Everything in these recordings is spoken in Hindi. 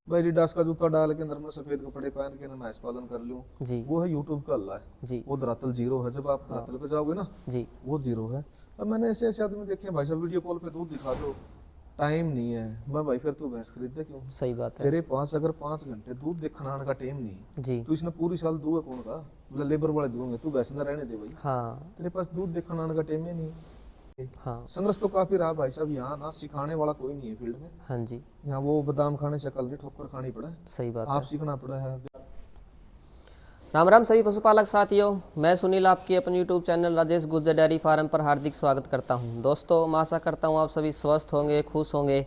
भाई एडिडास का जूता डाल के अंदर में सफेद कपड़े पहन के ना भैंस पालन कर लूं, जी वो है यूट्यूब का अल्लाह है जी वो धरातल जीरो है। जब आप धरातल पे जाओगे ना जी वो जीरो है। अब मैंने ऐसे ऐसे आदमी देखे हैं भाई साहब वीडियो कॉल पे दूध दिखा दो, टाइम नहीं है। भाई फिर तू भैंस खरीदे क्यों? सही बात है। तेरे पास अगर 5 घंटे दूध देखना का टाइम नहीं है जी तो इसने पूरी साल दूध कौन का? मतलब लेबर वाले दूंगे, तू भैंस ना रहने दे भाई। हाँ तेरे पास दूध देखना का टाइम ही नहीं है। हाँ संघर्ष तो काफी रहा भाई साहब, यहाँ ना सिखाने वाला कोई नहीं है फील्ड में। हाँ जी यहाँ वो बादाम खाने से कल नहीं ठोकर खानी पड़ा है, सही बात आप है। सीखना पड़ा है। राम राम सभी पशुपालक साथियों, मैं सुनील आपके अपने YouTube channel Rajesh Gurjar dairy farm पर हार्दिक स्वागत करता हूं। दोस्तों, मैं आशा करता हूं आप सभी स्वस्थ होंगे, खुश होंगे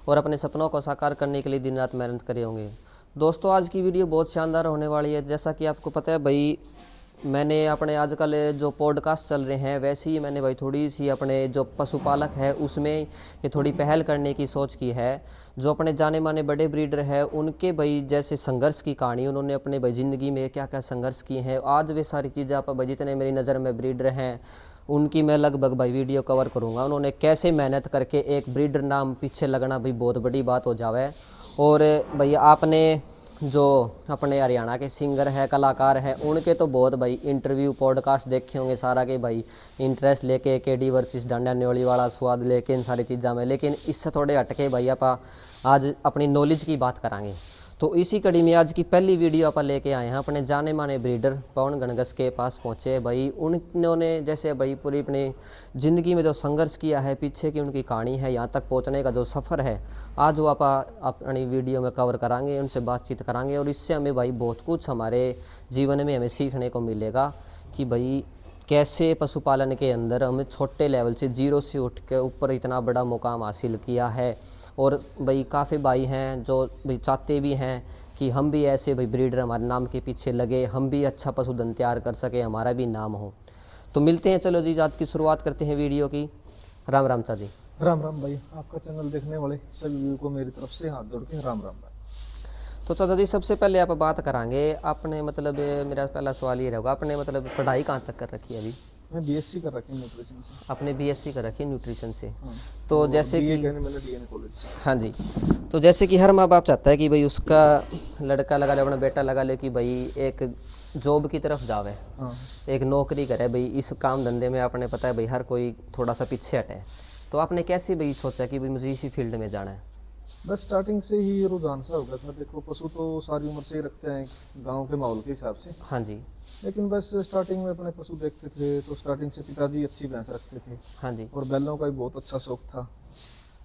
और अपने सपनों को साकार करने के लिए दिन रात मेहनत करे होंगे। दोस्तों, आज की वीडियो बहुत शानदार होने वाली है। जैसा कि आपको पता है भाई, मैंने अपने आजकल जो पॉडकास्ट चल रहे हैं वैसे ही मैंने भाई थोड़ी सी अपने जो पशुपालक है उसमें ये थोड़ी पहल करने की सोच की है। जो अपने जाने माने बड़े ब्रीडर हैं उनके भाई जैसे संघर्ष की कहानी, उन्होंने अपने भाई ज़िंदगी में क्या क्या संघर्ष किए हैं, आज वे सारी चीज़ें आप भाई जितने मेरी नज़र में ब्रीडर हैं उनकी मैं लगभग भाई वीडियो कवर करूँगा। उन्होंने कैसे मेहनत करके एक ब्रीडर नाम पीछे लगना भाई बहुत बड़ी बात हो जावे। और भाई आपने जो अपने हरियाणा के सिंगर है, कलाकार हैं, उनके तो बहुत भाई इंटरव्यू पॉडकास्ट देखे होंगे सारा के भाई इंटरेस्ट लेके केडी वर्सेस डांडा न्योली वाला स्वाद लेके इन सारी चीज़ों में। लेकिन इससे थोड़े हटके भाई आप आज अपनी नॉलेज की बात करांगे। तो इसी कड़ी में आज की पहली वीडियो आप लेके आए हैं अपने जाने माने ब्रीडर पवन गणगस के पास पहुँचे भाई। उन्होंने जैसे भाई पूरी अपनी ज़िंदगी में जो संघर्ष किया है, पीछे की उनकी कहानी है, यहाँ तक पहुँचने का जो सफ़र है, आज वो आप अपनी वीडियो में कवर करांगे, उनसे बातचीत करांगे। और इससे हमें भाई बहुत कुछ हमारे जीवन में हमें सीखने को मिलेगा कि भाई कैसे पशुपालन के अंदर हमें छोटे लेवल से जीरो से उठ के ऊपर इतना बड़ा मुकाम हासिल किया है। और भाई काफ़ी भाई हैं जो भाई चाहते भी हैं कि हम भी ऐसे भाई ब्रीडर हमारे नाम के पीछे लगे, हम भी अच्छा पशुधन तैयार कर सके, हमारा भी नाम हो। तो मिलते हैं, चलो जी आज की शुरुआत करते हैं वीडियो की। राम राम चा जी। राम राम भाई, आपका चैनल देखने वाले सभी व्यू को मेरी तरफ से हाथ जोड़ के राम राम भाई। तो चाचा जी, सबसे पहले आप बात करांगे अपने मतलब मेरा पहला सवाल ये रहेगा, आपने मतलब पढ़ाई कहाँ तक कर रखी है अभी? मैं बीएससी कर रखी हूँ न्यूट्रिशन से। आपने बीएससी कर रखी है न्यूट्रिशन से। हाँ। तो जैसे बीए कि कहने मैंने डीएन कॉलेज से। हाँ जी, तो जैसे कि हर माँ बाप चाहता है कि भाई उसका लड़का लगा ले, अपना बेटा लगा ले कि भाई एक जॉब की तरफ जावे, हाँ। एक नौकरी करे। भाई इस काम धंधे में आपने पता है भाई हर कोई थोड़ा सा पीछे हटे। तो आपने कैसे भाई सोचा कि भाई मुझे इसी फील्ड में जाना है? बस स्टार्टिंग से ही रुझान सा हो गया था। देखो पशु तो सारी उम्र से ही रखते हैं गांव के माहौल के हिसाब से। हाँ जी लेकिन बस स्टार्टिंग में अपने पशु देखते थे तो स्टार्टिंग से पिताजी अच्छी भैंस रखते थे हाँ जी और बैलों का भी बहुत अच्छा शौक था।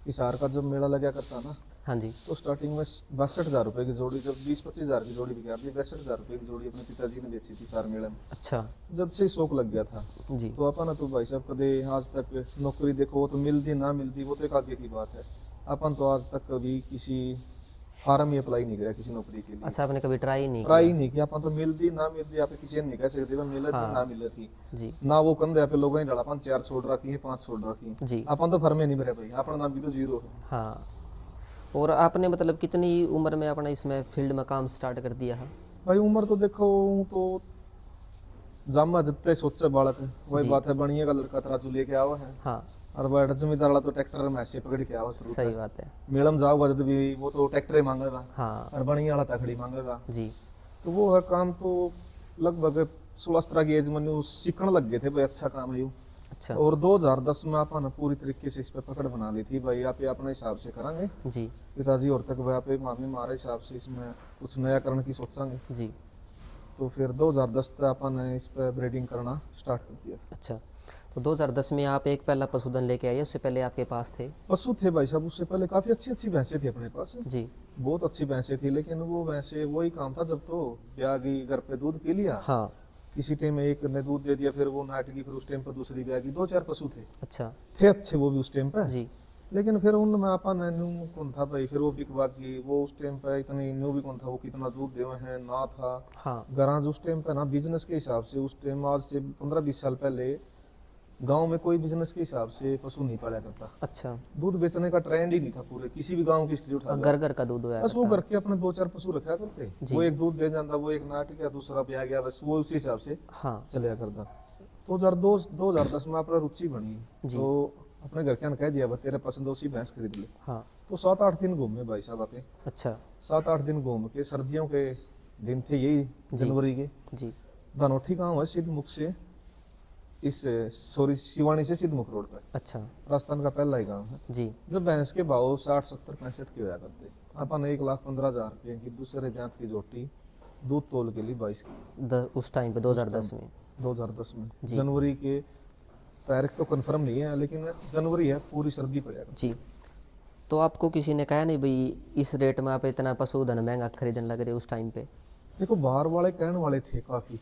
हिसार का जब मेला लगा करता ना हाँ जी तो स्टार्टिंग में 62,000 रुपए की जोड़ी, जब 20-25,000 की जोड़ी बिका रही, 62,000 रुपए की जोड़ी अपने पिताजी ने बेची थी सार मेले में। अच्छा जब से ही शौक लग गया था। जी तो अपन तो भाई साहब कदे आज तक नौकरी देखो वो तो मिलती ना मिलती वो तो एक आगे की बात है। अपन तो आज तक कभी किसी फार्म ही अप्लाई नहीं करा किसी नौकरी के लिए। अच्छा, आपने कभी ट्राई नहीं ट्राई किया? नहीं किया। अपन तो मिलती ना मिलती आप किसी ने नहीं कह सकते भाई मिले थी ना मिले थी जी ना। वो कंधे पे लोगों ने डाला अपन 4 छोड़ रखी है 5 छोड़ रखी है। जी अपन तो फर्म में नहीं भरे भाई, अपना नाम भी तो जीरो है। हाँ। और आपने मतलब कितनी उम्र में अपना इसमें फील्ड में काम स्टार्ट कर दिया है? भाई उम्र तो देखो तो जामा जितने सोचे बालक वही जी। बात है, बढ़िया का लड़का तराजू लेके आओ है हाँ और बैठ जमींदार वाला तो ट्रैक्टर में ऐसे पकड़ के आओ शुरू सही बात है। मेलम जाओगा जब भी वो तो ट्रैक्टर ही मांगेगा हाँ और बढ़िया वाला तखड़ी मांगेगा। जी तो वो है काम तो लगभग 16 की एज में सीखने लग गए थे भाई, अच्छा काम है यूँ। अच्छा और 2010 में अपन पूरी तरीके से इस पे पकड़ बना ली थी भाई, आप ये अपने हिसाब से करांगे जी पिताजी और तक भाई आप मामी हमारे हिसाब से इसमें कुछ नया करने की सोचांगे। जी। तो फिर 2010 तक अपन ने इस पे ब्रीडिंग करना स्टार्ट कर दिया। अच्छा, तो 2010 में आप एक पहला पशुधन लेके आए, उससे पहले आपके पास थे? पशु थे भाई साहब, उससे पहले काफी अच्छी अच्छी भैंसें थी अपने पास, जी बहुत अच्छी भैंसें थी। लेकिन वो भैंसें वही काम था, जब तो ब्याह गई घर पे दूध पी लिया, हाँ किसी टाइम में एक ने दूध दे दिया फिर वो नाट गई, फिर उस टाइम पर दूसरी ब्याह गई। 2-4 पशु थे अच्छा थे अच्छे वो भी उस टाइम पे। जी लेकिन फिर उनमें अपन न्यू कौन था भाई, फिर वो बिकवा गई। वो उस टाइम पे इतनी न्यू भी कौन था, वो कितना दूध देवे हैं ना था। हाँ गराज उस टाइम पे ना बिजनेस के हिसाब से, उस टाइम आज से 15-20 साल पहले गांव में कोई बिजनेस के हिसाब से पशु नहीं पाला करता। अच्छा, दूध बेचने का ट्रेंड ही नहीं था पूरे किसी भी गांव की स्थिति उठा लो। घर घर का दूध होया बस वो करता। घर के अपने 2-4 पशु रखा करते, जी। वो एक दूध दे जाता, वो एक नाट गया, दूसरा ब्याह गया, बस वो उसी हिसाब से हाँ चलिया करता। तो 2010 में अपना रुचि बनी जी। तो अपने घर के ने कह दिया भाई तेरे पसंद उसी भैंस खरीद ले, हाँ। तो 7-8 दिन घूमे भाई साहब आते। अच्छा 7-8 दिन घूम के, सर्दियों के दिन थे यही, जनवरी के। जी। धनोठी गाँव है सिद्धमुख से, इस सॉरी शिवानी से सिद्धमुख रोड पर, अच्छा राजस्थान का पहला ही गाँव है। जी। जब भैंस के भाव 60, 70, 65 के होया करते, अपन 1,15,000 रुपये की दूसरे ब्यात की जोटी दूध तोल के लिए 22 की उस टाइम पे 2010 में। 2010 में जी। जनवरी के, तारीख तो कंफर्म नहीं है लेकिन जनवरी है, पूरी सर्दी पड़ेगा। जी। तो आपको किसी ने कहा नहीं भाई इस रेट में आप इतना पशुधन महंगा खरीदने लग रहे उस टाइम पे? देखो बाहर वाले कहने वाले थे काफी,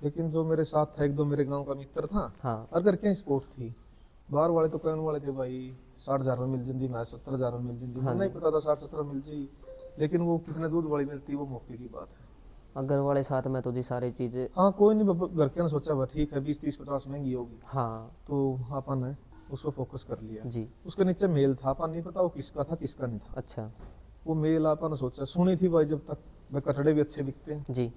लेकिन जो मेरे साथ था, एक दो मेरे गांव का मित्र था, हाँ। अगर क्या स्पोर्ट थी, बाहर वाले तो कहने वाले थे भाई 60,000 में मिल जाती, मैं 70,000 में मिल जाती। हाँ। नहीं पता था 60-70 मिल जाई, लेकिन वो कितने दूध वाली मिलती वो मौके की बात है। अगर वाले साथ में तो जी सारी चीजें। हाँ कोई नहीं, घर के ने सोचा भाई ठीक है 20, 30, 50 महंगी होगी, हाँ तो अपन ने उस पर फोकस कर लिया। जी। उसके नीचे मेल था, अपन नहीं पता वो किसका था किसका नहीं था। अच्छा वो मेल अपन ने सोचा, सुनी थी भाई जब तक भाई कटड़े भी अच्छे बिकते हैं, जी।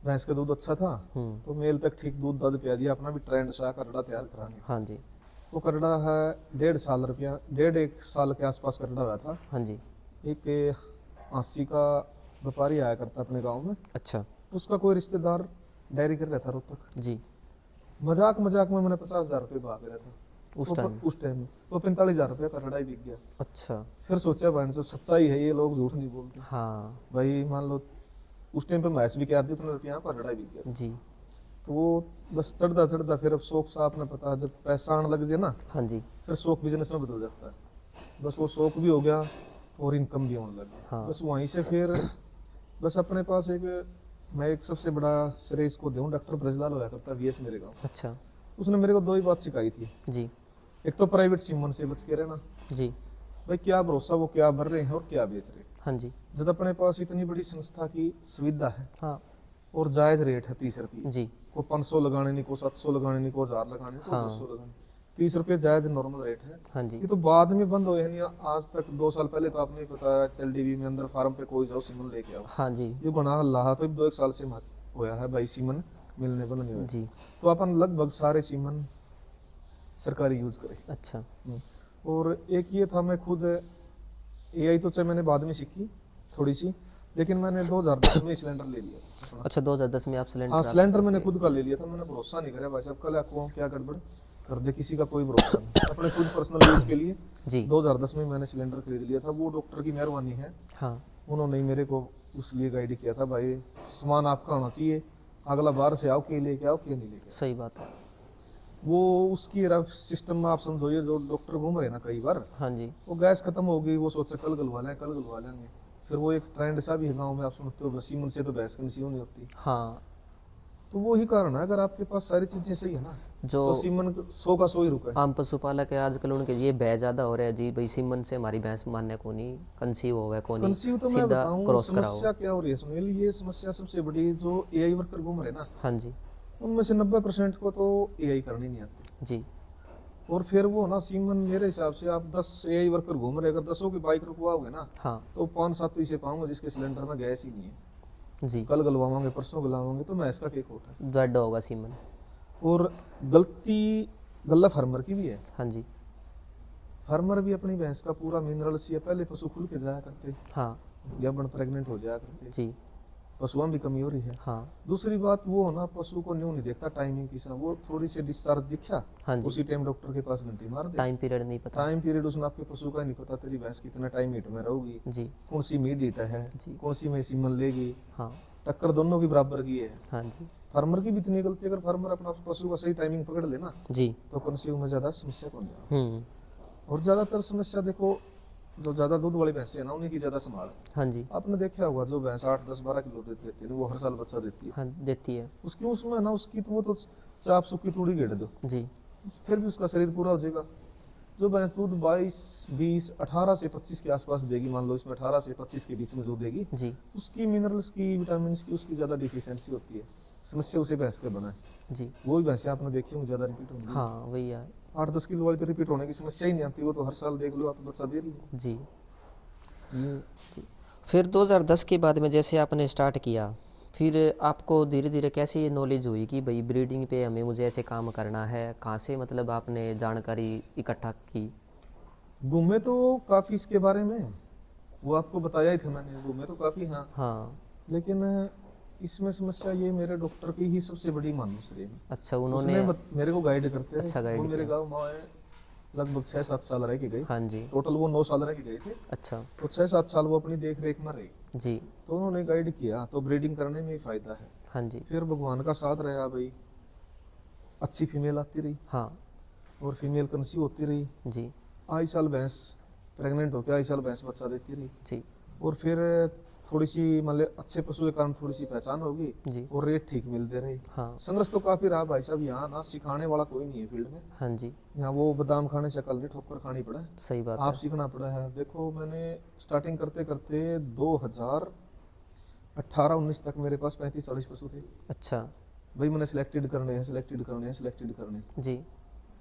भैंस का दूध अच्छा था, तो मेल तक ठीक दूध दध पिया दिया, अपना भी ट्रेंड सा कटड़ा तैयार कराने। हाँ जी। वो कटड़ा है 1.5 साल रुपया, 1.5 साल के आसपास कटड़ा हुआ था। हाँ जी। एक 80 का व्यापारी आया करता अपने गांव में, अच्छा उसका कोई रिश्तेदार डायरी कर रहा था रोहतक। जी। मजाक मजाक में मैंने 50,000 रुपये भाग रहा था उस टाइम। उस टाइम वो 45,000 रुपये का कटड़ा ही बिक गया। अच्छा। फिर सोचा भाई जो सच्चाई है, ये लोग झूठ नहीं बोलते हाँ भाई। मान लो उस टाइम पे भैंस भी क्या दी, उतने रुपया का कटड़ा ही बिक गया। जी। तो वो बस चढ़ता चढ़ता फिर अब शौक सा आपने पता, जब पैसा आने लग जाए ना, हाँ जी। फिर शौक बिजनेस में बदल जाता है। बस वो शौक भी हो गया और इनकम भी होने लगी। हाँ। बस वहीं से फिर बस अपने पास मैं एक सबसे बड़ा श्रेय इसको दूं, डॉक्टर ब्रजलाल होया करता VS मेरे गाँव। अच्छा उसने मेरे को 2 ही बात सिखाई थी। जी। एक तो प्राइवेट सीमन से बच के रहना जी। भाई, क्या भरोसा वो क्या भर रहे हैं और क्या बेच रहे हैं। हाँ जी। जब अपने पास इतनी बड़ी संस्था की सुविधा है हाँ और जायज रेट है 30 रुपये, जी। को 500 लगाने नहीं, को 700 लगाने नहीं, को 1000 लगाने, को हाँ। 200 लगाने, 30 रुपये जायज नॉर्मल रेट है। हाँ जी। ये तो बाद में बंद हुए हैं, आज तक 2 साल पहले तो आपने पता है HLDB में अंदर फार्म पे कोई जाओ सीमन लेके आओ। हाँ जी। ये बना अल्लाह तो 2-1 साल से होया है भाई सीमन मिलने बंद नहीं हुए। जी। तो अपन लगभग सारे सीमन सरकारी यूज करें। अच्छा। और एक ये था, मैं खुद AI तो चाहे मैंने बाद में सीखी थोड़ी सी, लेकिन मैंने 2010 में सिलेंडर ले लिया। अच्छा 2010 में आप सिलेंडर? हाँ सिलेंडर मैंने खुद का ले लिया था। मैंने भरोसा नहीं करा भाई साहब, कल आपको क्या गड़बड़ कर दे, किसी का कोई भरोसा नहीं। अपने खुद पर्सनल यूज के लिए जी। 2010 में मैंने सिलेंडर खरीद लिया था। वो डॉक्टर की मेहरबानी है, हाँ। उन्होंने ही मेरे को उस लिए गाइड किया था भाई सामान आपका होना चाहिए, अगला बार से आओ के लेके आओ, के नहीं लेके आओ। सही बात है। वो उसकी रफ सिस्टम में आप समझो, ये जो डॉक्टर घूम रहे ना कई बार, हाँ जी। वो गैस खत्म हो गई, वो सोचा कल गलवा लें, कल गलवा लेंगे। फिर वो एक ट्रेंड सा भी है गाँव में, आप सुनते हो सीमन से तो भैंस कंसीव नहीं होती। हाँ। तो वो ही कारण है, अगर आपके पास सारी चीजें सही है ना, जो तो सीमन 100 का 100 ही रुका है। आम पशुपालक है आजकल उनके ये भय ज्यादा हो रहा है जी, भाई सीमन से हमारी भैंस मानने को नहीं, कंसीव हो गया को नहीं, कंसीव तो मैं सीधा बताऊं क्रॉस कराओ। समस्या क्या हो रही है सुनील, ये समस्या सबसे बड़ी जो AI वर्कर घूम रहे ना, हाँ जी। उनमें से 90% को तो AI करनी नहीं आती। जी। और फिर वो ना सीमन, मेरे हिसाब से आप 10 AI वर्कर घूम रहे, अगर 10 की बाइक रुकवाओगे ना, हाँ तो 5-7 इसे पाऊंगा जिसके सिलेंडर में गैस ही नहीं है। जी। कल गलवाओगे, परसों गलवाओगे, तो मैं इसका केक होता है। ज्यादा होगा सीमन। और गलती गल्ला फार्मर की भी है। हाँ जी। फार्मर भी अपनी भैंस का पूरा मिनरल्स या पहले पशु खुल के जाया करते, हाँ या बन प्रेग्नेंट हो जाया करते, जी। पशुओं भी कमी हो रही है। हाँ दूसरी बात वो होना, पशु को न्यू नहीं देखता टाइमिंग की, वो थोड़ी सी डिस्चार्ज दिखा, हाँ जी। उसी टाइम डॉक्टर के पास घंटी मार दे। टाइम पीरियड नहीं पता। टाइम पीरियड उसने आपके पशु का ही नहीं पता, तेरी भैंस कितना टाइम हीट में रहूगी, जी। कौन सी मीट हीट है, जी। कौन सी में सीमन लेगी, हाँ टक्कर दोनों की बराबर की है। हाँ जी। फार्मर की भी इतनी गलती, अगर फार्मर अपना पशु का सही टाइमिंग पकड़ लेना, जी। तो कंसीव में ज्यादा समस्या कौन है। और ज्यादातर समस्या देखो, जो ज्यादा दूध वाली भैंसें हैं ना, उन्हीं की ज्यादा संभाल है। हाँ जी। आपने देखा होगा जो भैंस 8, 10, 12 किलो देती है, वो हर साल बच्चा देती है। हाँ देती है। उसकी उसमें ना, उसकी तो वो तो चाप सुखी थोड़ी घेड़ दो, जी। फिर भी उसका शरीर पूरा हो जाएगा। जो भैंस दूध 22, 20, 18 से 25 के आसपास देगी, मान लो इसमें 18 से 25 के बीच में जो देगी, जी। उसकी मिनरल्स की, विटामिन की उसकी ज्यादा डिफिशियंसी होती है। समस्या उसे भैंस का बना है। जी। वो ही भैंसें आपने देखी होंगी ज्यादा रिपीट होंगी। हाँ वही है। 8-10 किलो वाली तो रिपीट होने की समस्या ही नहीं आती, वो तो हर साल देख लो आप बच्चा दे रही है। जी। जी। फिर 2010 के बाद में जैसे आपने स्टार्ट किया, फिर आपको धीरे धीरे कैसे ये नॉलेज हुई कि भाई ब्रीडिंग पे हमें मुझे ऐसे काम करना है? कहाँ से मतलब आपने जानकारी इकट्ठा की? घूमे तो काफी इसके बारे में, वो आपको बताया ही था मैंने, घूमे तो काफी हाँ। हाँ। लेकिन इसमें समस्या ये मेरे डॉक्टर की ही सबसे बड़ी मानुस रही। अच्छा, उसने उन्होंने मेरे को गाइड करते अच्छा रहे। गाइड वो मेरे किया। गाँव में लगभग 6-7 साल रह के गए। हाँ जी। टोटल वो 9 साल रह के गए थे। अच्छा। तो 6-7 साल वो अपनी देख रेख में रही। जी। तो उन्होंने गाइड किया, तो ब्रीडिंग करने में ही फायदा है। हाँ जी। फिर भगवान का साथ रहा भाई, अच्छी फीमेल आती रही हाँ और फीमेल कंसीव होती रही। जी। आई साल भैंस प्रेग्नेंट होकर आई साल भैंस बच्चा देती रही। जी। और फिर थोड़ी सी मतलब अच्छे पशु के कारण थोड़ी सी पहचान होगी जी। और रेट ठीक मिलते रहे। हाँ। संघर्ष तो काफी रहा भाई साहब, यहाँ ना सिखाने वाला कोई नहीं है फील्ड में। हाँ जी। यहाँ वो बादाम खाने से कल नहीं ठोकर खानी पड़ा है, सही बात आप है। सीखना पड़ा है। देखो मैंने स्टार्टिंग करते करते 2018-19 तक मेरे पास 35-40 पशु थे। अच्छा। भाई मैंने सिलेक्टेड करने हैं, सिलेक्टेड करने हैं, सिलेक्टेड करने हैं। जी।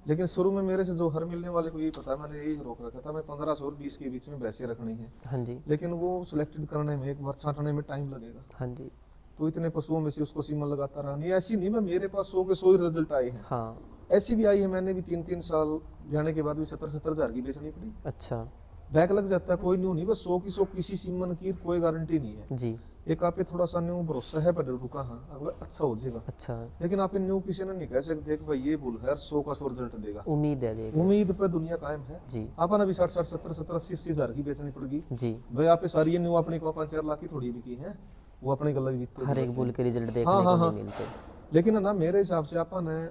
लेकिन शुरू में मेरे से जो हर मिलने वाले को यही पता, मैंने यही रोक रखा था मैं 1500 और 20 के बीच में भैंसें रखनी है। हाँ जी। लेकिन वो सिलेक्टेड करने में, एक बार छांटने में टाइम लगेगा। हाँ जी। तो इतने पशुओं में से उसको सीमन लगाता रहा। नहीं ऐसी नहीं, मैं मेरे पास 100 के 100 ही रिजल्ट आए हैं। हाँ। ऐसी भी आई है, मैंने भी 3-3 साल जाने के बाद भी 70-70 हजार की बेचनी पड़ी। अच्छा। बैक लग जाता है, कोई न्यू नहीं, बस 100 की 100 किसी सीमन की कोई गारंटी नहीं है। जी। एक आप पे थोड़ा सा न्यू भरोसा है पर रुका, हाँ अगर अच्छा हो जाएगा। अच्छा, लेकिन आप न्यू किसी ने नहीं कह सकते कि भाई ये भूल है 100 का 100 रिजल्ट देगा। उम्मीद है देगा। उम्मीद पे दुनिया कायम है। जी। अपन अभी 60-60, 70-70, 80-80 हजार की बेचनी पड़ेगी। जी। भाई आप पे सारी ये न्यू अपनी को 5-4 लाख की थोड़ी बिकी है, वो अपने गला भी बिकते हर एक बुल के रिजल्ट देखने हाँ, को हाँ, नहीं हाँ। मिलते। लेकिन है ना मेरे हिसाब से अपन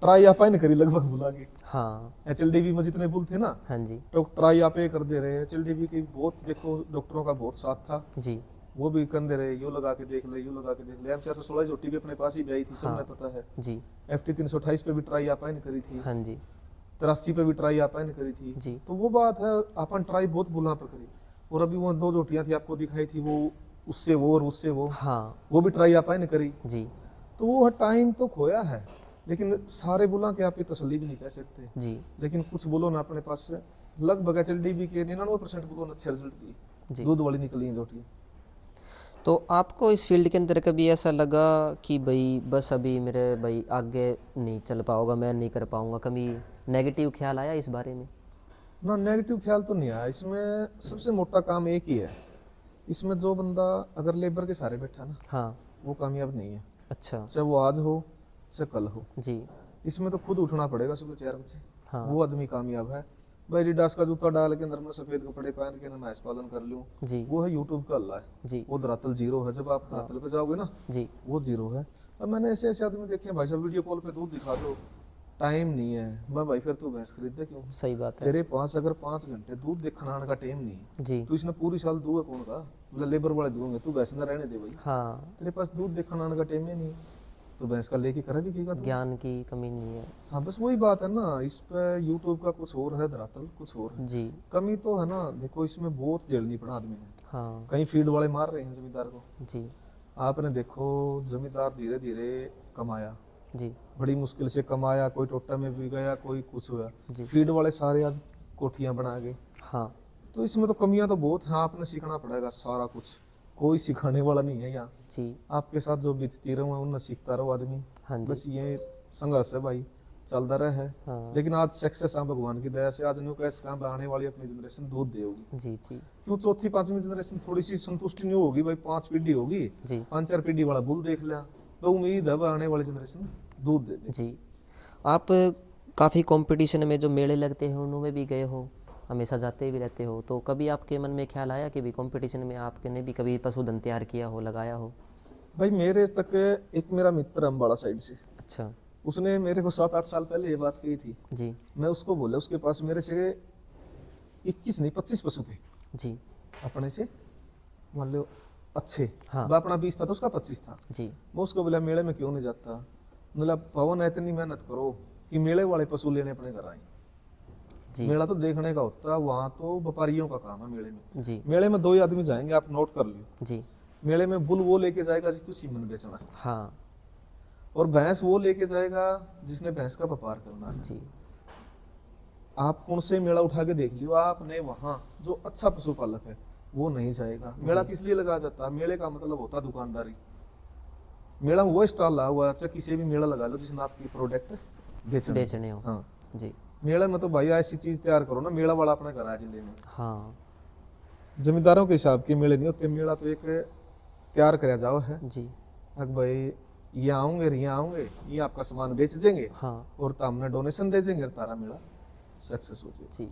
ट्राई आप ही करी लगभग बुला के। हाँ। HLDV में जितने बुल थे ना, हाँ जी। तो ट्राई आप ही कर दे रहे। HLDV की बहुत देखो डॉक्टरों का बहुत साथ था, जी। वो भी कर दे रहे, यू लगा के देख ले, यू लगा के देख ले। M416 जोटी भी अपने पास ही भी आई थी, सबने हाँ। पता है। जी। FT 328 पे भी ट्राई आप ही करी थी, हाँ जी। 83 पे भी ट्राई आप ही करी थी। जी। तो वो बात है, अपन ट्राई बहुत बुला पे करी। और अभी वो 2 जोटियां थी आपको दिखाई थी, वो उससे वो और उससे हाँ। वो भी ट्राई आप ही करी। जी। तो वो टाइम तो खोया है, लेकिन सारे बुला के आप ये तसल्ली भी नहीं कह सकते। जी। लेकिन कुछ बोलो ना अपने पास से लगभग HLDV के 99% बुलों ने अच्छे रिजल्ट दिए, जी। दूध वाली निकली हैं जोटियां। तो आपको इस फील्ड के अंदर कभी ऐसा लगा कि भाई बस अभी मेरे भाई आगे नहीं चल पाऊंगा, मैं नहीं कर पाऊंगा? कभी नेगेटिव ख्याल आया इस बारे में? ना नेगेटिव ख्याल तो नहीं आया। इसमें सबसे मोटा काम एक ही है, इसमें जो बंदा अगर लेबर के सहारे बैठा ना, हाँ। वो कामयाब नहीं है। अच्छा। चाहे वो आज हो चाहे कल हो, जी। इसमें तो खुद उठना पड़ेगा सुबह 4 बजे। हाँ। वो आदमी कामयाब है। भाई एडिडास का जूता डाल के अंदर में सफेद कपड़े पहन के ना भैंस पालन कर लूं, जी। वो है यूट्यूब का अल्लाह है। जी। वो धरातल जीरो है। जब आप धरातल पे जाओगे ना, जी। वो जीरो है। अब मैंने ऐसे ऐसे आदमी देखे हैं, भाई साहब वीडियो कॉल पे दूध दिखा दो, टाइम नहीं है। मैं भाई फिर तू भैंस खरीदे क्यों? सही बात है। तेरे पास अगर 5 घंटे दूध देखना आने का टाइम नहीं है, जी। तो इसने पूरी साल दूध कौन का? मतलब लेबर वाले दूंगे, तू भैंस ना रहने दे भाई। हाँ। तेरे पास दूध देखना आने का टाइम ही नहीं, तो भैंस का लेके करा भी कहेगा तू? ज्ञान की कमी नहीं है। हाँ बस वही बात है ना, इस पे यूट्यूब का कुछ और है, धरातल कुछ और है। जी। कमी तो है ना, देखो इसमें बहुत झेलनी पड़ा आदमी ने। हाँ। कहीं फील्ड वाले मार रहे हैं जमींदार को। जी। आपने देखो जमींदार धीरे धीरे कमाया, जी। बड़ी मुश्किल से कमाया, कोई टोटा में भी गया, कोई कुछ हुआ। जी। फील्ड वाले सारे आज कोठियां बना गए। हाँ। तो इसमें तो कमियां तो बहुत हैं, आपने सीखना पड़ेगा सारा कुछ, कोई सिखाने वाला नहीं है यहाँ। जी। आपके साथ जो बीतती रहो उनने सीखता रहो आदमी। हाँ जी। बस ये संघर्ष है भाई, चलता रहे। हाँ। लेकिन आज सक्सेस है भगवान की दया से, आज न्यू कैस काम आने वाली अपनी जनरेशन दूध देगी। जी। जी। क्यों चौथी 5वीं जनरेशन थोड़ी सी संतुष्टि नहीं होगी भाई, 5 पीढ़ी होगी, जी। 5-4 पीढ़ी वाला बुल देख लिया, तो उम्मीद है आने वाली जनरेशन दूध दे दे। जी। आप काफ़ी कंपटीशन में जो मेले लगते हैं उनमें भी गए हो, हमेशा जाते भी रहते हो, तो कभी आपके मन में ख्याल आया कि भी कंपटीशन में आपने भी कभी पशुधन तैयार किया हो, लगाया हो? भाई मेरे तक एक मेरा मित्र अम्बाड़ा साइड से, अच्छा। उसने मेरे को 7-8 साल पहले ये बात कही थी। जी। मैं उसको बोला, उसके पास मेरे से 21 नहीं 25 पशु थे जी। अपने से, मान लो अच्छे। हाँ। वह अपना 20 था तो उसका 25 था। जी। मैं उसको बोला मेले में क्यों नहीं जाता? मतलब पवन इतनी मेहनत करो कि मेले वाले पशु लेने अपने घर आए। जी। मेला तो देखने का होता है, वहाँ तो व्यापारियों का काम है। मेले में जी। मेले में 2 ही आदमी जाएंगे, आप नोट कर लियो। जी। मेले में बुल वो लेके जाएगा जिसको सीमन बेचना है, हाँ। और भैंस वो लेके जाएगा जिसने भैंस का व्यापार करना है। जी। आप कौन से मेला उठा के देख लियो, आपने वहाँ जो अच्छा पशुपालक है वो नहीं जाएगा। मेला किस लिए लगाया जाता है? मेले का मतलब होता है दुकानदारी। मेला में वो स्टॉल लगा हुआ है, अच्छा किसी भी मेला लगा लो जिसमें आपकी प्रोडक्ट बेचने हो। हाँ जी। मेला में तो भाई ऐसी चीज तैयार करो ना, मेला वाला अपने घर आ जिले में। हाँ जमींदारों के हिसाब के मेले नहीं होते, मेला तो एक तैयार कराया जाओ है। जी। अब भाई ये आऊंगे ये आपका सामान बेच देंगे हाँ और तो हमने डोनेशन दे देंगे, तारा मेला सक्सेस हो जाए। जी।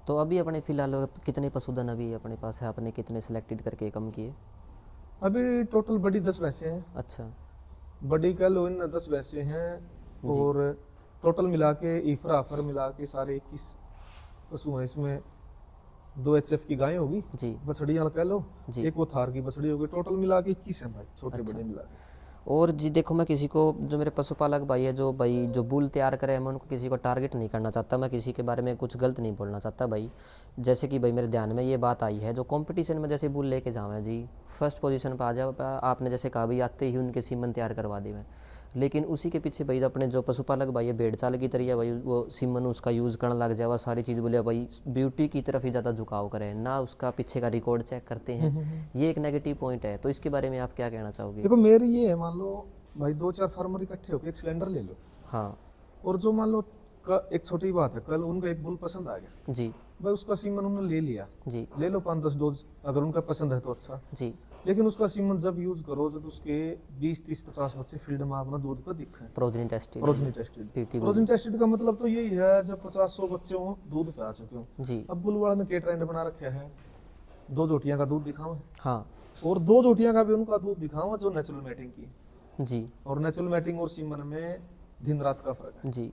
तो अभी अपने फिलहाल कितने पशुधन अभी अपने पास है, आपने कितने सिलेक्टेड करके कम किए? अभी टोटल बड़ी 10 भैंसे हैं। अच्छा। बड़ी कह लो इन 10 भैंसे हैं और टोटल मिला के ईफरा आफर मिला के सारे 21 पशु हैं। इसमें 2 HF की गायें होगी जी बछड़ियां कह लो, जी। एक वो थार की बछड़ी होगी, टोटल मिला के 21 हैं भाई, छोटे अच्छा। बड़े मिला के। और जी देखो, मैं किसी को, जो मेरे पशुपालक भाई है, जो भाई जो बुल तैयार करे, मैं उनको किसी को टारगेट नहीं करना चाहता, मैं किसी के बारे में कुछ गलत नहीं बोलना चाहता भाई। जैसे कि भाई मेरे ध्यान में ये बात आई है, जो कंपटीशन में जैसे बुल लेके जाऊँ जी, फर्स्ट पोजीशन पर आ जाओ, आपने जैसे कहा भाई आते ही उनके सीमन तैयार करवा दी मैं, लेकिन उसी के पीछे भाई अपने जो पशुपालक भाई है, भेड़ चाल की तरह भाई वो सीमन उसका यूज़ करने लग जाए, वह सारी चीज़ बोले भाई ब्यूटी की तरफ ही ज़्यादा झुकाव करें ना, उसका पीछे का रिकॉर्ड चेक करते हैं। ये एक नेगेटिव पॉइंट है, तो इसके बारे में आप क्या कहना चाहोगे? देखो मेरी ये है, मान लो भाई 2-4 फार्मर इकट्ठे होकर एक सिलेंडर ले लो। हाँ और जो मान लो एक छोटी बात है, कल उनका एक बुल पसंद आ गया जी भाई, उसका सीमन उन्होंने ले लिया, जी ले लो 5-10 डोज, अगर उनका पसंद है तो अच्छा। जी लेकिन उसका सीमन जब यूज करो जब उसके 20-30-50 बच्चे फील्ड में अपना दूध पर दिखे, progeny tested progeny tested. PT progeny tested का मतलब तो यही है जब 50-100 बच्चे हो दूध पे आ चुके हो। जी। अब बुलवाड़ा ने के ट्रेंड बना रखा है 2 जोटियां का दूध दिखाओ, हाँ और 2 जोटियां का भी उनका दूध दिखाओ जो नेचुरल मैटिंग की, जी और नेचुरल मैटिंग और सीमन में दिन रात का फर्क है। जी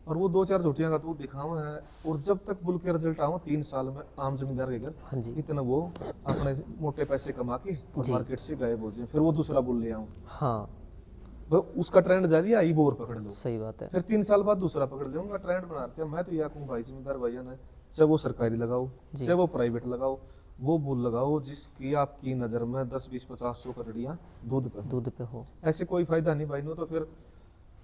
और वो 2-4 जोटियां का दूध दिखाओ है, और जब तक बुल के रिजल्ट आओ 3 साल में आम जमींदार के घर हाँ जी इतना वो अपने मोटे पैसे कमा के और जी। मार्केट से गायब हो जाए, फिर वो दूसरा बुल ले आऊं, हाँ वो उसका ट्रेंड जारी आई बोर पकड़ लो, सही बात है। फिर 3 साल बाद दूसरा पकड़ ले, उनका ट्रेंड बना रखा है। मैं तो यह कहूँ भाई जमींदार भैया ने, चाहे वो सरकारी लगाओ चाहे वो प्राइवेट लगाओ, वो बुल लगाओ जिसकी आपकी नजर में 10-20-50-100 करोड़ियां दूध पे हो। ऐसे कोई फायदा नहीं भाई, नो तो फिर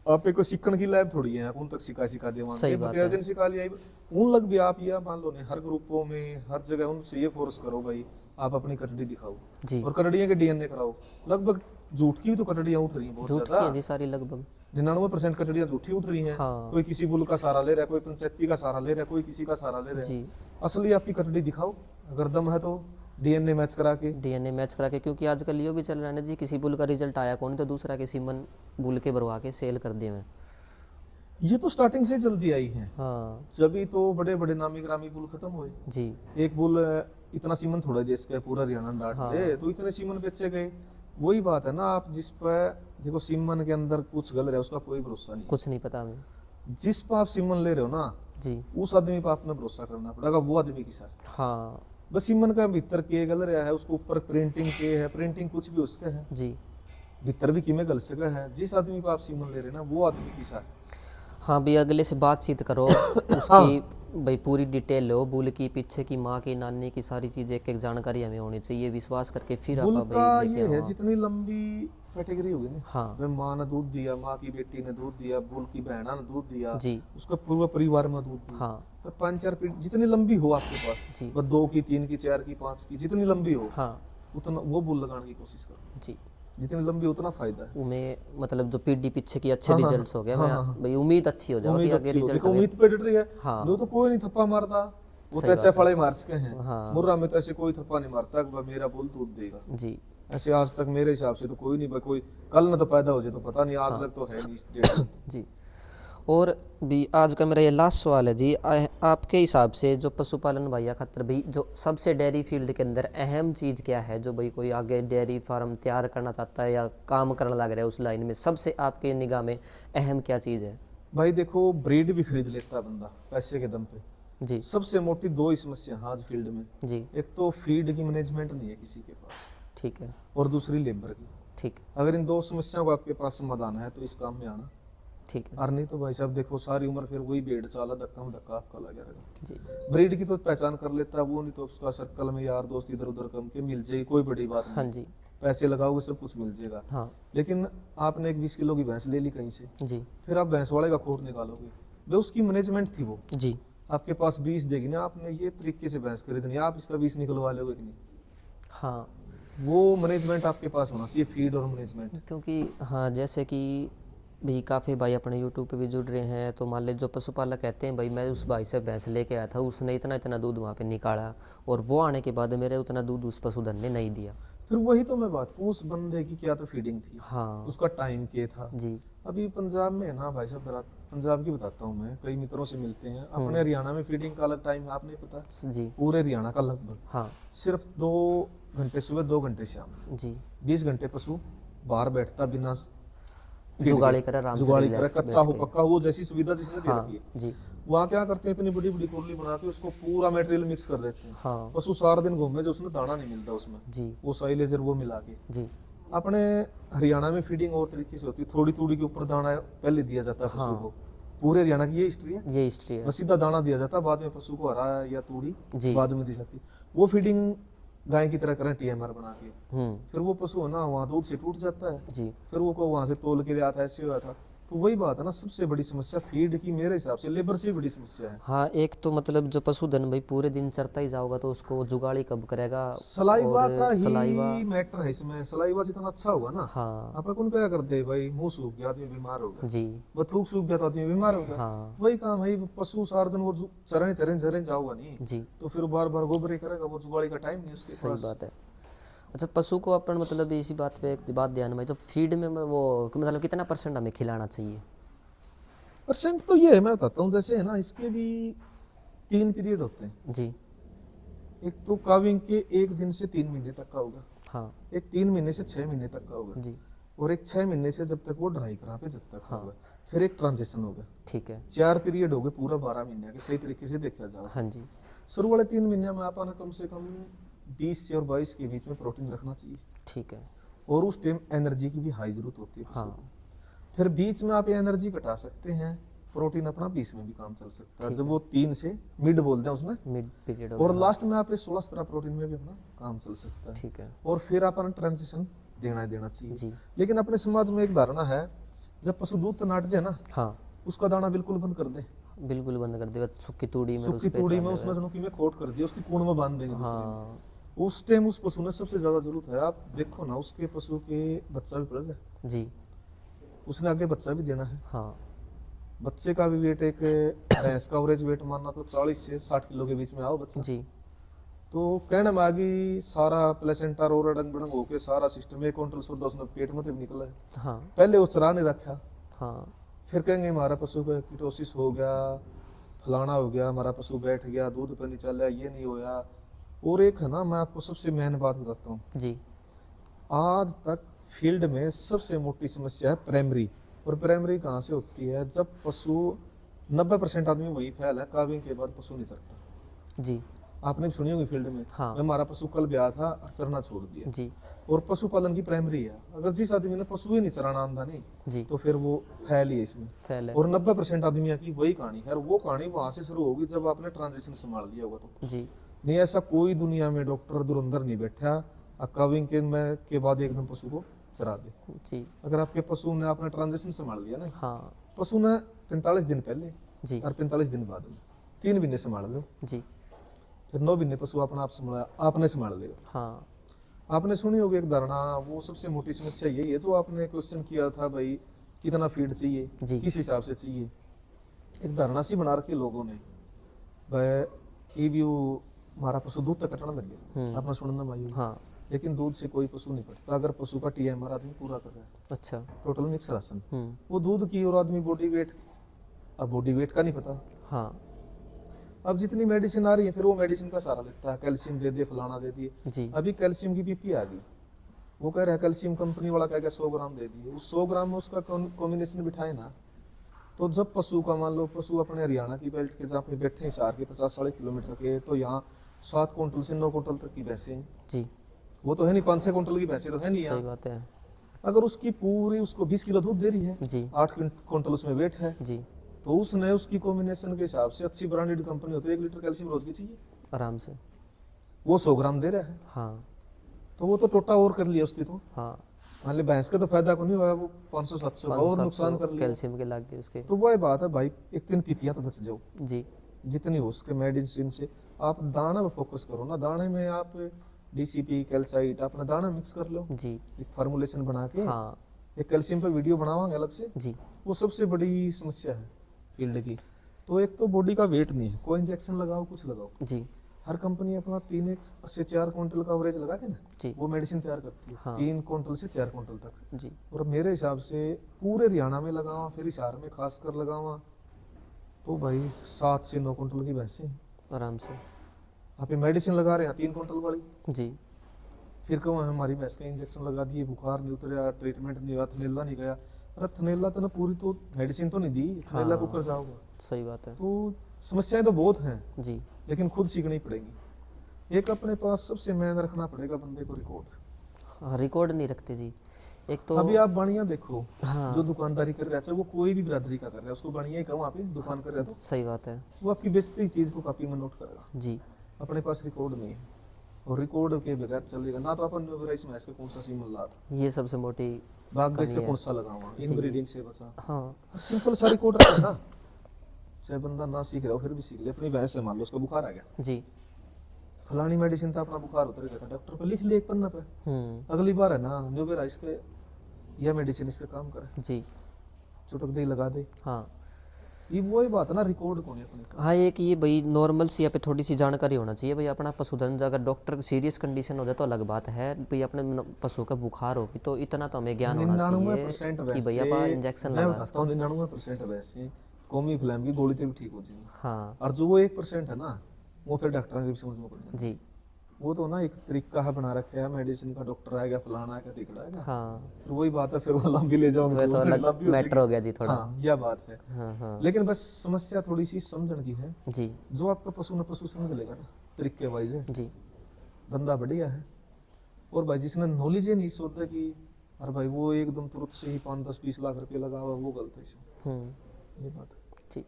आप एक सीखने की लैब थोड़ी है, उन तक सिखा सही बात है। दिन सिखा लिया उन लग भी आप या मान लो नहीं, हर ग्रुपों में हर जगह उनसे ये फोर्स करो भाई आप अपनी कटड़ी दिखाओ जी। और कटड़ियां के DNA कराओ। लगभग झूठ की भी तो कटड़ियां उठ रही हैं बहुत झूठ की ज्यादा, है जी सारी लगभग 99% कटड़ियां झूठी उठ रही हैं। हाँ। कोई किसी बुल का सहारा ले रहा है, कोई पंचायती का सहारा ले रहा है, कोई किसी का सहारा ले रहा है। जी। असली आपकी कटड़ी दिखाओ, अगर दम है तो DNA मैच करा के। DNA मैच करा के, क्योंकि आजकल ये भी चल रहा है ना जी, किसी बुल का रिजल्ट आया कौन, तो दूसरा के सीमन बुल के भरवा के सेल कर दिए मैं। ये तो स्टार्टिंग से जल्दी आई है, हाँ जब तो बड़े बड़े नामी ग्रामी बुल खत्म हुए। जी एक बुल इतना सीमन थोड़ा देश का पूरा हरियाणा डांट दे, तो इतने सीमन बेचे गए। वही बात है ना, आप जिस पर देखो सीमन के अंदर कुछ गल रहा है उसका कोई भरोसा नहीं, कुछ नहीं पता हमें। जिस पर आप सीमन ले रहे हो ना जी उस आदमी पर आपने भरोसा करना पड़ेगा, वो आदमी किसा है। हाँ बस सीमन का भीतर के गल रहा है, उसके ऊपर प्रिंटिंग के है, प्रिंटिंग कुछ भी उसका है, जी भीतर भी किमें गल सका है। जिस आदमी पर आप सीमन ले रहे हैं ना वो आदमी किसा है। हाँ भाई, अगले से बातचीत करो उसकी भाई पूरी डिटेल लो, बुल की पीछे की माँ की नानी की सारी चीज़ एक एक जानकारी हमें होनी चाहिए, विश्वास करके फिर बुल आप का भाई ये लेके है आओ। जितनी लंबी कैटेगरी होगी ना, हाँ वे माँ ने दूध दिया, माँ की बेटी ने दूध दिया, बुल की बहना ने दूध दिया, जी उसका पूरा परिवार में दूध दिया। हाँ तो 5-4 पीढ़ी जितनी लंबी हो आपके पास, जी बस 2 की 3 की 4 की 5 की जितनी लंबी हो हाँ उतना वो बुल लगाने की कोशिश करो, जी। जितनी लंबी उतना फायदा है। उमें मतलब जो पीढ़ी पीछे की अच्छे हाँ, हाँ, रिजल्ट्स हो गए, हाँ, मैं हाँ, भाई उम्मीद अच्छी हो जाए कि उम्मीद आगे अच्छी हो, रिजल्ट देखो उम्मीद पे डट रही है। हाँ। वो तो कोई नहीं थप्पा मारता, वो सही तो बात अच्छे फड़े मार सके हैं। हाँ। मुर्रा में तो ऐसे कोई थप्पा नहीं मारता कि मेरा बुल दूध देगा, जी ऐसे आज तक मेरे हिसाब से तो कोई नहीं भाई, कोई कल न तो पैदा हो जाए तो पता नहीं, आज तक तो है नहीं इस डेट में। जी। और भी आज का मेरा ये लास्ट सवाल है जी, आपके हिसाब से जो पशुपालन भैया खातर भाई जो सबसे डेयरी फील्ड के अंदर अहम चीज़ क्या है, जो भाई कोई आगे डेयरी फार्म तैयार करना चाहता है या काम करने लग रहा है उस लाइन में, सबसे आपके निगाह में अहम क्या चीज़ है? भाई देखो ब्रीड भी खरीद लेता है बंदा पैसे के दम पे। जी सबसे मोटी 2 ही समस्या है आज फील्ड में, जी एक तो फीड की मैनेजमेंट नहीं है किसी के पास, ठीक है और दूसरी लेबर की। ठीक अगर इन 2 समस्याओं का आपके पास समाधान है तो इस काम में आना, ठीक है और नहीं तो भाई साहब देखो सारी उम्र फिर वही भेड़ चाला धक्का में धक्का आपका लगा रहेगा। जी ब्रीड की तो पहचान कर लेता है वो, नहीं तो उसका सर्कल में यार दोस्त इधर उधर कम के मिल जाएगी, कोई बड़ी बात हाँ नहीं, जी पैसे लगाओगे सब कुछ मिल जाएगा। हाँ लेकिन आपने एक 20 किलो की भैंस ले ली कहीं से, जी फिर आप भैंस वाले का खोट निकालोगे, भाई उसकी मैनेजमेंट थी वो, जी आपके पास 20 देगी ना, आपने ये तरीके से भैंस खरीदनी है, आप इसका 20 निकलवा लोगे कि नहीं? हाँ, वो मैनेजमेंट आपके पास होना चाहिए, फीड और मैनेजमेंट। क्योंकि हाँ जैसे कि भी काफ़ी भाई अपने यूट्यूब पे भी जुड़ रहे हैं, तो मान लीजिए जो पशुपालक कहते हैं भाई मैं उस भाई से भैंस लेके आया था, उसने इतना इतना दूध वहाँ पे निकाला और वो आने के बाद मेरे उतना दूध उस पशुधन ने नहीं दिया। फिर वही तो मैं बात कहूँ, उस बंदे की क्या तो फीडिंग थी, हाँ उसका टाइम क्या था। जी अभी पंजाब में है ना भाई साहब, पंजाब की बताता हूँ मैं, कई मित्रों से मिलते हैं, अपने हरियाणा में फीडिंग का अलग टाइम है, आपने पता? जी पूरे हरियाणा का लगभग हाँ सिर्फ 2 घंटे सुबह, 2 घंटे शाम, जी 20 घंटे पशु बाहर बैठता बिना जुगाड़ी करे आराम से जुगाड़ी करे, relax कच्चा हो बैठ के। पक्का, वो जैसी सुविधा जिसने दे हाँ रखी है। जी वहाँ क्या करते हैं, इतनी बड़ी बड़ी कुरली बना के उसको पूरा मटेरियल मिक्स कर देते हैं, हाँ पशु सारा दिन घूमे, जो उसमें दाना नहीं मिलता उसमें, जी वो साइलेजर वो मिला के। जी अपने हरियाणा में फीडिंग और तरीके से होती है, थोड़ी थोड़ी के ऊपर दाना पहले दिया जाता है पशु हाँ। को। पूरे हरियाणा की ये हिस्ट्री है, ये हिस्ट्री है। बस सीधा दाना दिया जाता है, बाद में पशु को हरा या तूड़ी जी बाद में दी जाती है। वो फीडिंग गाय की तरह करें टीएमआर बना के, हम्म फिर वो पशु है ना वहाँ दूध से टूट जाता है, जी फिर वो को वहाँ से तोल के ले आता है, ऐसे हुआ था। तो वही बात है ना, सबसे बड़ी समस्या फीड की मेरे हिसाब से लेबर से भी बड़ी समस्या है। हाँ, एक तो मतलब जो पशुधन भाई पूरे दिन चरता ही जाओगा तो उसको जुगाड़ी कब करेगा। सलाइवा और का सलाइवा ही मैटर है इसमें, सलाइवा जितना अच्छा होगा ना, हाँ आप कौन क्या करते हैं भाई, मुंह सूख गया आदमी बीमार हो गया, जी वो थूक सूख गया तो आदमी बीमार हो गया। हाँ वही काम है, पशु सारा दिन वो चरने चरने चरने जाओगा नहीं, जी तो फिर बार बार गोबरे करेगा, वो जुगाड़ी का टाइम नहीं उसके सही पास। बात है। अच्छा, पशु को अपन मतलब इसी बात पे एक बात ध्यान में, तो फीड में वो मतलब कितना % हमें खिलाना चाहिए। परसेंट तो ये है, मैं बताता हूँ, जैसे है ना इसके भी 3 पीरियड होते हैं। जी एक तो काविंग के 1 दिन से 3 महीने तक का होगा, हाँ एक 3 महीने से 6 महीने तक का होगा, जी और एक 6 महीने से जब तक वो ड्राई करा पे जब तक का हाँ। होगा, फिर एक ट्रांजिशन होगा। ठीक है। 4 पीरियड हो गए पूरा 12 महीने के, सही तरीके से देखा जाओ। हाँ जी शुरू वाले 3 महीने में आप कम से कम 20 से और 22 के बीच में प्रोटीन रखना चाहिए, ठीक है। और उस टाइम एनर्जी की भी हाई जरूरत होती है पशु हाँ को। फिर बीच में आप ये एनर्जी घटा सकते हैं, प्रोटीन अपना 20 में भी काम चल सकता है, ठीक जब वो 3 से मिड बोलते हैं उसमें, मिड पीरियड और लास्ट में आप 16-17 प्रोटीन में भी अपना काम चल सकता है। ठीक है और फिर अपन ट्रांजिशन देना चाहिए। जी लेकिन अपने समाज में एक धारणा है, जब पशु दूध तो नाट जाए ना, हाँ उसका दाना बिल्कुल बंद कर दे, बिल्कुल बंद कर दे, सूखी तूड़ी में सूखी उस पे तूड़ी में चाले उसमें जनों की में खोट कर दिया, उसकी कूण में बांध देंगे दूसरे दिन। हाँ उस टाइम उस पशु ने सबसे ज्यादा जरूरत है, आप देखो ना उसके पशु के बच्चा भी पड़ गया, जी उसने आगे बच्चा भी देना है, हाँ बच्चे का भी वेट, एक भैंस का एवरेज वेट मानना तो 40 से 60 किलो के बीच में आओ बच्चा। जी तो कहने में आगे सारा प्लेसेंटा और अड़ंग बड़ंग होके सारा सिस्टम 1 क्विंटल शुद्ध उसने पेट में तब निकला है। हाँ पहले वो चरा नहीं रखा, हाँ फिर कहेंगे हमारा पशु का कीटोसिस हो गया, फलाना हो गया, हमारा पशु बैठ गया, दूध पर नहीं चल रहा, ये नहीं होया। और एक है ना, मैं आपको सबसे मेन बात बताता हूँ, जी आज तक फील्ड में सबसे मोटी समस्या है प्राइमरी। और प्राइमरी कहाँ से होती है, जब पशु 90% आदमी वही फैल है, काविंग के बाद पशु नहीं चरता। जी आपने भी सुनी होगी फील्ड में, हाँ। हमारा पशु कल ब्याह था और चरना छोड़ दिया। जी और पशुपालन की प्राइमरी है, अगर जिस आदमी ने पशु ही नहीं चराना आंदा नहीं, जी तो फिर वो फैल ही है इसमें। फैल है। और 90% आदमियों की वही कहानी है, और वो कहानी वहां से शुरू होगी जब आपने ट्रांजिशन संभाल लिया होगा तो। जी नहीं, ऐसा कोई दुनिया में डॉक्टर धुरंधर नहीं बैठा काविंग के बाद एकदम पशु को चरा दे। जी अगर आपके पशु ने आपने ट्रांजिशन संभाल लिया ना, हाँ पशु ने 45 दिन पहले जी और 45 दिन बाद में 3 महीने संभाल लो, जी फिर 9 महीने पशु अपना आप संभाला, आपने संभाल लेगा। हाँ आपने सुनी होगी एक धारणा, वो सबसे मोटी समस्या यही है जो आपने क्वेश्चन किया था भाई, कितना फीड चाहिए, जी। किस हिसाब से चाहिए। एक धारणा सी बना रखी लोगों ने, भाई ये भी हमारा पशु दूध तक कटना लग गया, आपने सुनना भाई। हाँ लेकिन दूध से कोई पशु नहीं पड़ता अगर पशु का टीएमआर आदमी पूरा कर रहा है, अच्छा टोटल मिक्स राशन। वो दूध की और आदमी बॉडी वेट, अब बॉडी वेट का नहीं पता। हाँ अब जितनी मेडिसिन आ रही है, फिर वो मेडिसिन का सहारा लेता है, कैल्शियम दे दिए, फलाना दे दिए। जी अभी कैल्शियम की पीपी आ गई, वो कह रहा है कैल्शियम कंपनी वाला कह 100 ग्राम दे दिए, उस 100 ग्राम में उसका कॉम्बिनेशन बिठाए ना, तो जब पशु का मान लो पशु अपने हरियाणा की बेल्ट के जहाँ पे बैठे हिसार के 50-60 किलोमीटर के, तो यहाँ 7 क्विंटल से 9 क्विंटल तक की भैंसें हैं। जी वो तो है नहीं, 5-6 क्विंटल की भैंसें तो है नहीं सही यहाँ। बात है। अगर उसकी पूरी उसको 20 किलो दूध दे रही है, जी 8 क्विंटल उसमें वेट है, जी तो उसने उसकी कॉम्बिनेशन के हिसाब से अच्छी ब्रांडेड कंपनी होती है, 1 लीटर कैल्शियम रोज की चाहिए, आराम से। वो 100 ग्राम दे रहा है, हाँ तो वो तो टोटा और कर लिया उसकी। तो हाँ मान ली भैंस का तो फायदा को नहीं हुआ, वो 500-700 का और नुकसान कर लिया। कैल्शियम के लाग गए उसके। तो वही बात है भाई, एक दिन पीपियां तो बच जाओ। जी जितनी हो सके मेडिसिन से आप दाना पे फोकस करो ना। दाने में आप डीसीपी कैल्साइट अपना दाना मिक्स कर लो, जी एक फार्मूलेशन बना के। हाँ एक कैल्शियम पे वीडियो बनावांगे अलग से, जी वो सबसे बड़ी समस्या है फील्ड की। तो एक तो बॉडी का वेट नहीं है, कोई इंजेक्शन लगाओ कुछ लगाओ, जी हर कंपनी अपना 3 से 4 क्विंटल का एवरेज लगा के ना जी वो मेडिसिन तैयार करती है, हाँ। 3 क्विंटल से 4 क्विंटल तक। जी और मेरे हिसाब से पूरे हरियाणा में लगावा, फिर हिसार में खासकर लगावा, तो भाई 7 से 9 क्विंटल की भैंसें आराम से। आप ये मेडिसिन लगा रहे हैं 3 क्विंटल वाली, जी फिर कहो हमारी भैंस का इंजेक्शन लगा दिए, बुखार नहीं उतरा, ट्रीटमेंट नहीं हुआ, थनेला नहीं गया। अरे थनेला तो ना पूरी तो मेडिसिन तो नहीं दी, थनेला हाँ। कुकर जाओगा। सही बात है। तो समस्याएं तो बहुत हैं, जी लेकिन खुद सीखनी पड़ेगी। एक अपने पास सबसे मेन रखना पड़ेगा बंदे को रिकॉर्ड। हाँ, रिकॉर्ड नहीं रखते जी। एक तो अभी आप बाणिया देखो, हाँ जो दुकानदारी कर रहा है, चाहे वो कोई भी बिरादरी का कर रहा है, उसको बाणिया ही कहो, वहाँ पे दुकान कर रहा है तो सही बात है। वो आपकी बेचती चीज को कॉपी में नोट करेगा। जी अपने पास रिकॉर्ड नहीं है, और रिकॉर्ड के बगैर चलेगा ना। तो अपन राइस में इसका कौन सा सीमन ला था, ये सबसे मोटी भाग कमी इसका है। कौन सा लगावा, इन ब्रीडिंग से बचा। हाँ सिंपल सा रिकॉर्ड रखो ना, चाहे बंदा ना सीख रहा हो फिर भी सीख ले। अपनी भैंस से मान लो उसका बुखार आ गया, जी फलानी मेडिसिन था, अपना बुखार उतर गया था, डॉक्टर पे लिख लिया एक पन्ना पे, अगली बार है ना न्यूबेरा इसके यह मेडिसिन इसका काम करे, जी चुटक दे लगा दे। हाँ ये वही बात है ना, रिकॉर्ड कौन है अपने पास। हाँ। एक ये भाई नॉर्मल सी यहाँ पे थोड़ी सी जानकारी होना चाहिए भाई। अपना पशुधन अगर डॉक्टर सीरियस कंडीशन हो जाए तो अलग बात है भाई। अपने पशु का बुखार होगी तो इतना तो हमें ज्ञान होना 99% चाहिए कि भैया आप इंजेक्शन मैं लगा बताता हूँ, 99% वैसे कौमी फ्लैम की गोली से भी ठीक हो जाएगी। हाँ और जो वो 1% है ना, वो फिर डॉक्टर की समझ में पड़ जाए। जी वो तो ना एक तरीका है बना रखा है, मेडिसिन का डॉक्टर आएगा, फलाना आएगा, टिकड़ा आएगा, हाँ। फिर वही बात है, फिर वो लंबी ले जाओ, वह तो अलग मैटर हो गया जी थोड़ा। हाँ यह बात है। हाँ हाँ लेकिन बस समस्या थोड़ी सी समझण की है। जी जो आपका पशु न पशु समझ लेगा ना तरीके वाइज है, जी बंदा बढ़िया है। और भाई जिसने नॉलेज ही नहीं सोचता कि अरे भाई वो एकदम तुरंत से ही 5, 10, 20 लाख रुपए लगा हुआ, वो गलत है इसमें। ये बात है। जी।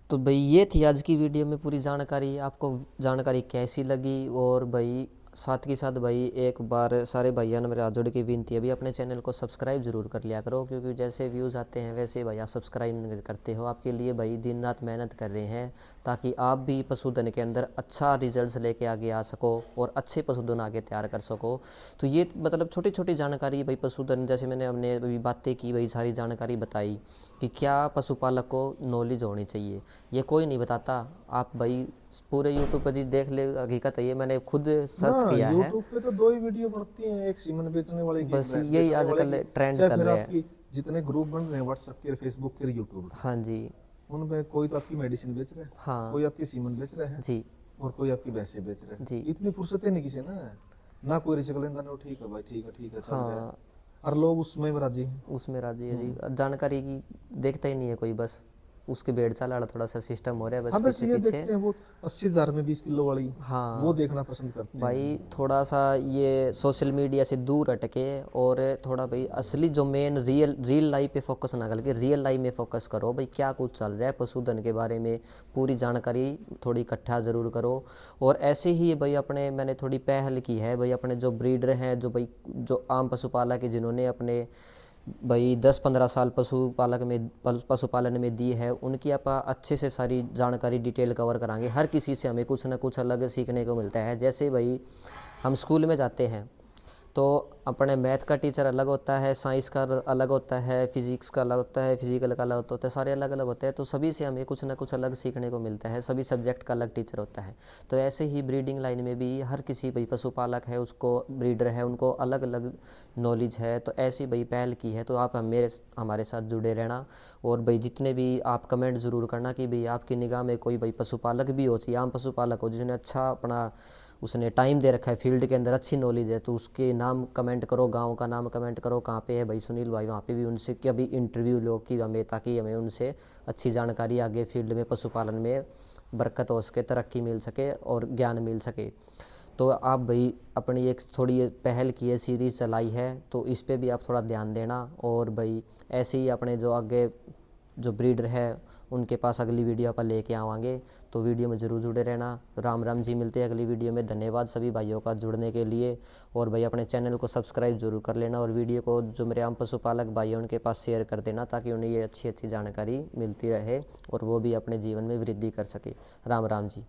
तो भाई ये थी आज की वीडियो में पूरी जानकारी। आपको जानकारी कैसी लगी? और भाई साथ के साथ भाई एक बार सारे भाइयों ने मेरे हाथ जोड़ के विनती है भाई अपने चैनल को सब्सक्राइब जरूर कर लिया करो, क्योंकि जैसे व्यूज़ आते हैं वैसे भाई आप सब्सक्राइब नहीं करते हो। आपके लिए भाई दिन रात मेहनत कर रहे हैं ताकि आप भी पशुधन के अंदर अच्छा रिजल्ट लेके आगे आ सको और अच्छे पशुधन आगे तैयार कर सको। तो ये मतलब छोटी छोटी जानकारी भाई पशुधन, जैसे मैंने हमने अभी बातें की भाई, सारी जानकारी बताई कि क्या पशुपालक को नॉलेज होनी चाहिए, ये कोई नहीं बताता। आप भाई पूरे यूट्यूब पर जी देख ले, हकीकत है ये मैंने खुद सर्च ना, किया है। यूट्यूब पे तो 2 ही वीडियो बनती हैं, एक सीमन बेचने वाले की, बस भैंस यही बेचने वाले आजकल की। ट्रेंड चाहे चल फिर रहा है। आपकी जितने ग्रुप बन रहे हैं व्हाट्सएप के, फेसबुक के, यूट्यूब, हाँ जी उनमें कोई तो आपकी मेडिसिन बेच रहा है, हाँ कोई आपकी सीमन बेच रहा है, जी और कोई आपकी भैंसे बेच रहा है। जी। इतनी फुर्सत ही नहीं किसी ना कोई रिस्क लेंदा ना, ठीक है भाई, ठीक है चल रहा है, हाँ, और लोग उसमें राजी हैं। उसमें राजी है जी। जानकारी की देखता ही नहीं है कोई, बस उसके भेड़ चाल वाला थोड़ा सा सिस्टम हो रहा है हाँ बस बस पीछे ये पीछे। देखते हैं वो 80,000 में 20 किलो वाली, हाँ वो देखना पसंद करते हैं। भाई थोड़ा सा ये सोशल मीडिया से दूर हटके और थोड़ा भाई असली जो मेन रियल लाइफ पे फोकस ना करके रियल लाइफ में फोकस करो भाई। क्या कुछ चल रहा है पशुधन के बारे में पूरी जानकारी थोड़ी इकट्ठा ज़रूर करो। और ऐसे ही भाई अपने मैंने थोड़ी पहल की है भाई, अपने जो ब्रीडर हैं, जो भाई जो आम पशुपालक है जिन्होंने अपने भाई 10-15 साल पशुपालन में दी है, उनकी आप अच्छे से सारी जानकारी डिटेल कवर कराएंगे। हर किसी से हमें कुछ ना कुछ अलग सीखने को मिलता है। जैसे भाई हम स्कूल में जाते हैं तो अपने मैथ का टीचर अलग होता है, साइंस का अलग होता है, फिजिक्स का अलग होता है, फिजिकल का अलग होता है, सारे अलग अलग होते हैं। तो सभी से हमें कुछ ना कुछ अलग सीखने को मिलता है, सभी सब्जेक्ट का अलग टीचर होता है। तो ऐसे ही ब्रीडिंग लाइन में भी हर किसी भाई पशुपालक है, उसको ब्रीडर है, उनको अलग अलग नॉलेज है। तो ऐसी भाई पहल की है, तो आप हमारे साथ जुड़े रहना। और भाई जितने भी आप कमेंट ज़रूर करना कि भाई आपकी निगाह में कोई भाई पशुपालक भी हो, चाहिए आम पशुपालक हो, जिसने अच्छा अपना उसने टाइम दे रखा है फील्ड के अंदर, अच्छी नॉलेज है, तो उसके नाम कमेंट करो, गांव का नाम कमेंट करो, कहाँ पे है भाई सुनील भाई, वहाँ पे भी उनसे कभी इंटरव्यू लो कि हमें, ताकि हमें उनसे अच्छी जानकारी आगे फील्ड में पशुपालन में बरकत हो सके, तरक्की मिल सके और ज्ञान मिल सके। तो आप भाई अपनी एक थोड़ी पहल की है, सीरीज़ चलाई है, तो इस पर भी आप थोड़ा ध्यान देना। और भाई ऐसे ही अपने जो आगे जो ब्रीडर है उनके पास अगली वीडियो अपन लेके आवांगे। तो वीडियो में ज़रूर जुड़े रहना। राम राम जी, मिलते हैं अगली वीडियो में। धन्यवाद सभी भाइयों का जुड़ने के लिए। और भाई अपने चैनल को सब्सक्राइब जरूर कर लेना और वीडियो को जो मेरे आम पशुपालक भाई हैं उनके पास शेयर कर देना, ताकि उन्हें ये अच्छी अच्छी जानकारी मिलती रहे और वो भी अपने जीवन में वृद्धि कर सके। राम राम जी।